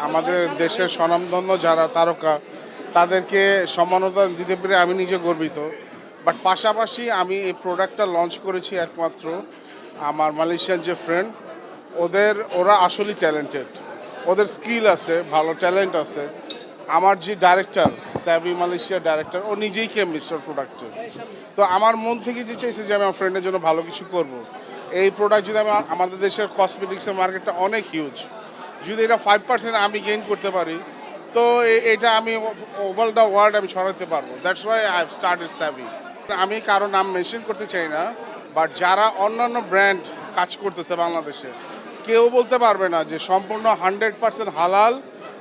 আমাদের দেশের স্বনামধন্য যারা তারকা তাদেরকে সম্মাননা দিতে পেরে আমি নিজে গর্বিত। বাট পাশাপাশি আমি এই প্রোডাক্টটা লঞ্চ করেছি একমাত্র আমার মালয়েশিয়ান যে ফ্রেন্ড, ওরা আসলেই ট্যালেন্টেড, ওদের স্কিল আছে, ভালো ট্যালেন্ট আছে। আমার যে ডাইরেক্টর, স্যাভি মালয়েশিয়ার ডাইরেক্টর, ও নিজেই মিস্টার প্রোডাক্টের। তো আমার মন থেকে যে চাইছে যে আমি আমার ফ্রেন্ডের জন্য ভালো কিছু করব। এই প্রোডাক্ট যদি আমাদের দেশের কসমেটিক্সের মার্কেটটা অনেক হিউজ, যদি এটা 5% আমি গেইন করতে পারি, তো এটা আমি ওভার দ্য ওয়ার্ল্ড আমি ছড়াতে পারবো। That's why I have started savvy. আমি কারো নাম মেনশন করতে চাই না, বাট যারা অন্যান্য ব্র্যান্ড কাজ করতেছে বাংলাদেশে, কেউ বলতে পারবে না যে সম্পূর্ণ 100% হালাল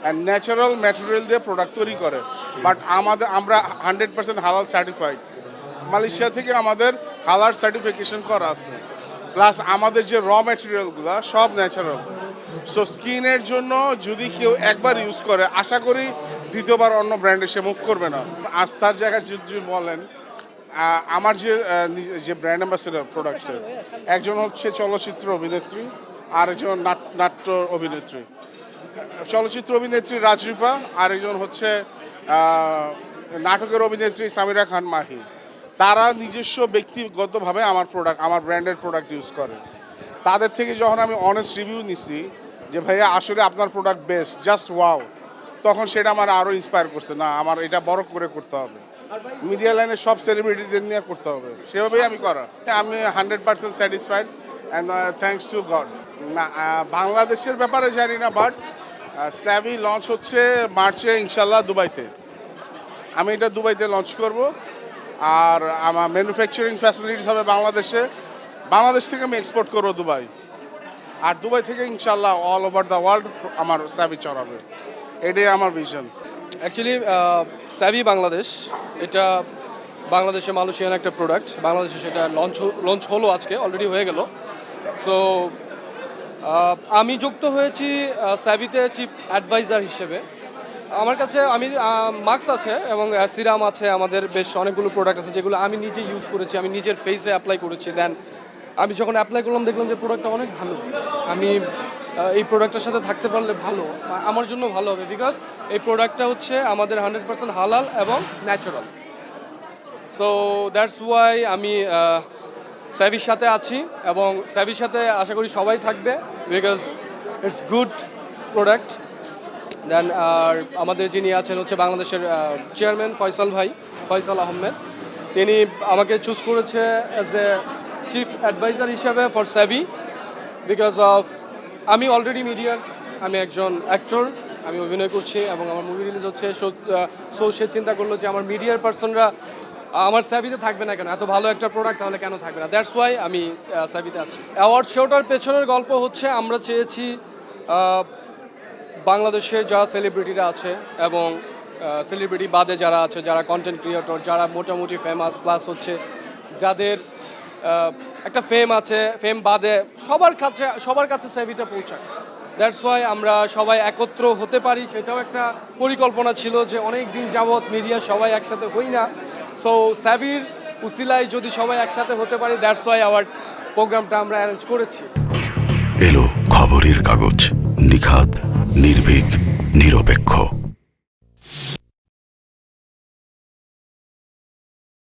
অ্যান্ড ন্যাচারাল ম্যাটেরিয়াল দিয়ে প্রোডাক্ট তৈরি করে। বাট আমরা 100% হালাল সার্টিফাইড। মালয়েশিয়া থেকে আমাদের হালাল সার্টিফিকেশন করা আছে, প্লাস আমাদের যে র ম্যাটেরিয়ালগুলো সব ন্যাচারাল। সো স্কিনের জন্য যদি কেউ একবার ইউজ করে, আশা করি দ্বিতীয়বার অন্য ব্র্যান্ডে সে মুভ করবে না। আস্থার জায়গায় যদি বলেন, আমার যে ব্র্যান্ড অ্যাম্বাসেডর প্রোডাক্টের, একজন হচ্ছে চলচ্চিত্র অভিনেত্রী, আরেকজন নাট্য অভিনেত্রী। চলচ্চিত্র অভিনেত্রী রাজরিপা, আরেকজন হচ্ছে নাটকের অভিনেত্রী সামিরা খান মাহি। তারা নিজস্ব ব্যক্তিগতভাবে আমার ব্র্যান্ডের প্রোডাক্ট ইউজ করে। তাদের থেকে যখন আমি অনেস্ট রিভিউ নিছি যে ভাইয়া আসলে আপনার প্রোডাক্ট বেস্ট, জাস্ট ওয়াও, তখন সেটা আমার আরও ইন্সপায়ার করছে, না আমার এটা বড় করে করতে হবে, মিডিয়া লাইনে সব সেলিব্রিটিদের নিয়ে করতে হবে। সেভাবেই আমি করা। আমি 100% satisfied and thanks to god. না, বাংলাদেশের ব্যাপারে জানি না, বাট স্যাভি লঞ্চ হচ্ছে মার্চে ইনশাল্লাহ দুবাইতে। আমি এটা দুবাইতে লঞ্চ করব। আর আমার ম্যানুফ্যাকচারিং ফ্যাসিলিটিস হবে বাংলাদেশ থেকে আমি এক্সপোর্ট করবো দুবাই। আর দুবাই থেকে ইনশাল্লাহ অল ওভার দ্য ওয়ার্ল্ড আমার স্যাভি চড়াবে। এটাই আমার ভিশন। অ্যাকচুয়ালি স্যাভি বাংলাদেশ, এটা বাংলাদেশে মালয়েশিয়ান একটা প্রোডাক্ট। বাংলাদেশে সেটা লঞ্চ হলো, আজকে অলরেডি হয়ে গেল। সো আমি যুক্ত হয়েছি স্যাভিতে চিফ অ্যাডভাইজার হিসেবে। আমার কাছে মাস্ক আছে এবং সিরাম আছে, আমাদের বেশ অনেকগুলো প্রোডাক্ট আছে যেগুলো আমি নিজে ইউজ করেছি, আমি নিজের ফেসে অ্যাপ্লাই করেছি। দেন আমি যখন অ্যাপ্লাই করলাম দেখলাম যে প্রোডাক্টটা অনেক ভালো। আমি এই প্রোডাক্টের সাথে থাকতে পারলে ভালো, আমার জন্য ভালো হবে, বিকজ এই প্রোডাক্টটা হচ্ছে আমাদের 100% হালাল এবং ন্যাচারাল। সো দ্যাটস ওয়াই আমি স্যাভির সাথে আছি এবং স্যাভির সাথে আশা করি সবাই থাকবে, বিকজ ইটস গুড প্রোডাক্ট। দেন আর আমাদের যিনি আছেন হচ্ছে বাংলাদেশের চেয়ারম্যান ফয়সাল আহমেদ। তিনি আমাকে চুজ করেছে অ্যাজ এ চিফ অ্যাডভাইজার হিসাবে ফর স্যাভি, বিকজ অফ আমি অলরেডি মিডিয়ার, আমি একজন অ্যাক্টর, আমি অভিনয় করছি এবং আমার মুভি রিলিজ হচ্ছে। সো সে চিন্তা করলো যে আমার মিডিয়ার পার্সনরা আমার স্যাভিতে থাকবে না কেন, এত ভালো একটা প্রোডাক্ট তাহলে কেন থাকবে না। দ্যাটস ওয়াই আমি স্যাভিতে আছি। অ্যাওয়ার্ড শোটার পেছনের গল্প হচ্ছে, আমরা চেয়েছি বাংলাদেশের যারা সেলিব্রিটিরা আছে এবং সেলিব্রিটি বাদে যারা আছে, যারা কন্টেন্ট ক্রিয়েটর, যারা মোটামুটি ফেমাস, প্লাস হচ্ছে যাদের একটা ফেম আছে, ফেম বাদে সবার কাছে স্যাভিটা পৌঁছায়। দ্যাটস ওয়াই আমরা সবাই একত্র হতে পারি, সেটাও একটা পরিকল্পনা ছিল যে অনেক দিন যাবৎ মিডিয়া সবাই একসাথে হই না। সো স্যাভির উসিলায় যদি সবাই একসাথে হতে পারি, দ্যাটস ওয়াই অ্যাওয়ার্ড প্রোগ্রামটা আমরা অ্যারেঞ্জ করেছি। এলো খবরের কাগজ, নিখাদ, নির্ভীক, নিরপেক্ষ।